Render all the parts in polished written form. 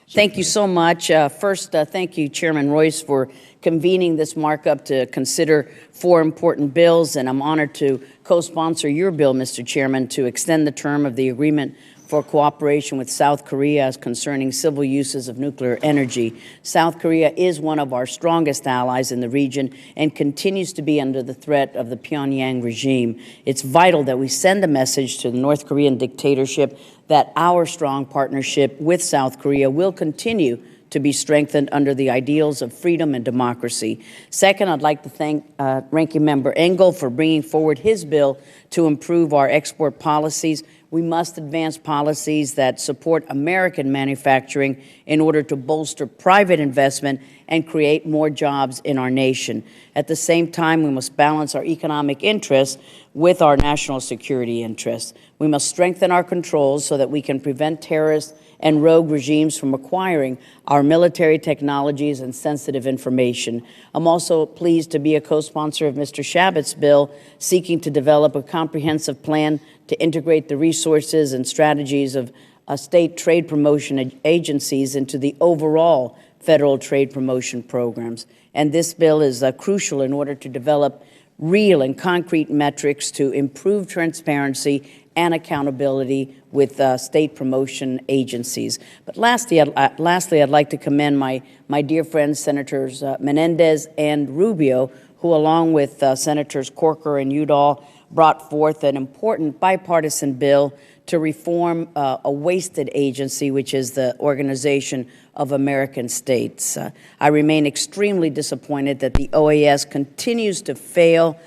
Thank you so much. First, thank you, Chairman Royce, for convening this markup to consider 4 important bills, and I'm honored to co-sponsor your bill, Mr. Chairman, to extend the term of the agreement for cooperation with South Korea concerning civil uses of nuclear energy. South Korea is one of our strongest allies in the region and continues to be under the threat of the Pyongyang regime. It's vital that we send a message to the North Korean dictatorship that our strong partnership with South Korea will continue to be strengthened under the ideals of freedom and democracy. Second, I'd like to thank Ranking Member Engel for bringing forward his bill to improve our export policies. We must advance policies that support American manufacturing in order to bolster private investment and create more jobs in our nation. At the same time, we must balance our economic interests with our national security interests. We must strengthen our controls so that we can prevent terrorists and rogue regimes from acquiring our military technologies and sensitive information. I'm also pleased to be a co-sponsor of Mr. Shabbat's bill seeking to develop a comprehensive plan to integrate the resources and strategies of state trade promotion agencies into the overall federal trade promotion programs. And this bill is crucial in order to develop real and concrete metrics to improve transparency and accountability with state promotion agencies. But lastly, I'd like to commend my dear friends, Senators Menendez and Rubio, who along with Senators Corker and Udall brought forth an important bipartisan bill to reform a wasted agency, which is the Organization of American States. I remain extremely disappointed that the OAS continues to fail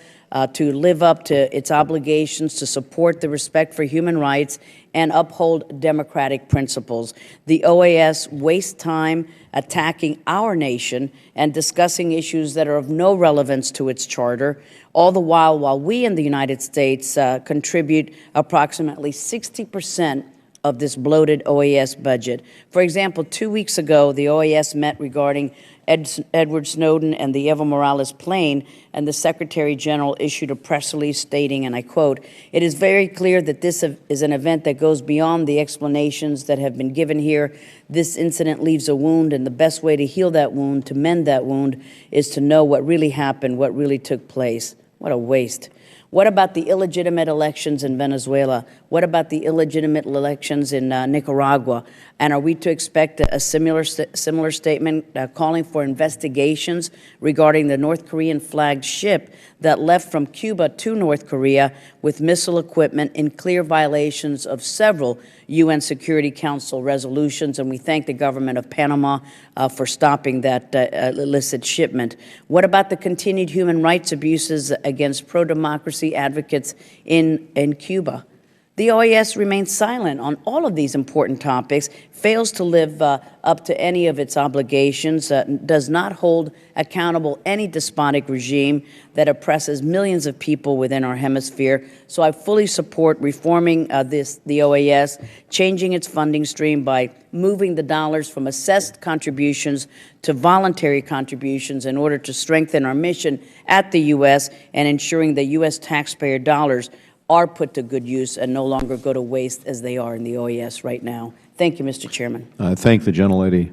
to live up to its obligations to support the respect for human rights and uphold democratic principles. The OAS wastes time attacking our nation and discussing issues that are of no relevance to its charter, all the while we in the United States contribute approximately 60% of this bloated OAS budget. For example, 2 weeks ago, the OAS met regarding Edward Snowden and the Evo Morales plane, and the Secretary General issued a press release stating, and I quote, "It is very clear that this is an event that goes beyond the explanations that have been given here. This incident leaves a wound, and the best way to heal that wound, to mend that wound, is to know what really happened, what really took place." What a waste. What about the illegitimate elections in Venezuela? What about the illegitimate elections in Nicaragua? And are we to expect a similar statement calling for investigations regarding the North Korean flagged ship that left from Cuba to North Korea with missile equipment in clear violations of several UN Security Council resolutions? And we thank the government of Panama for stopping that illicit shipment. What about the continued human rights abuses against pro-democracy advocates in Cuba? The OAS remains silent on all of these important topics, fails to live up to any of its obligations, does not hold accountable any despotic regime that oppresses millions of people within our hemisphere. So I fully support reforming the OAS, changing its funding stream by moving the dollars from assessed contributions to voluntary contributions in order to strengthen our mission at the U.S. and ensuring that U.S. taxpayer dollars are put to good use and no longer go to waste as they are in the OAS right now. Thank you, Mr. Chairman. I thank the gentlelady.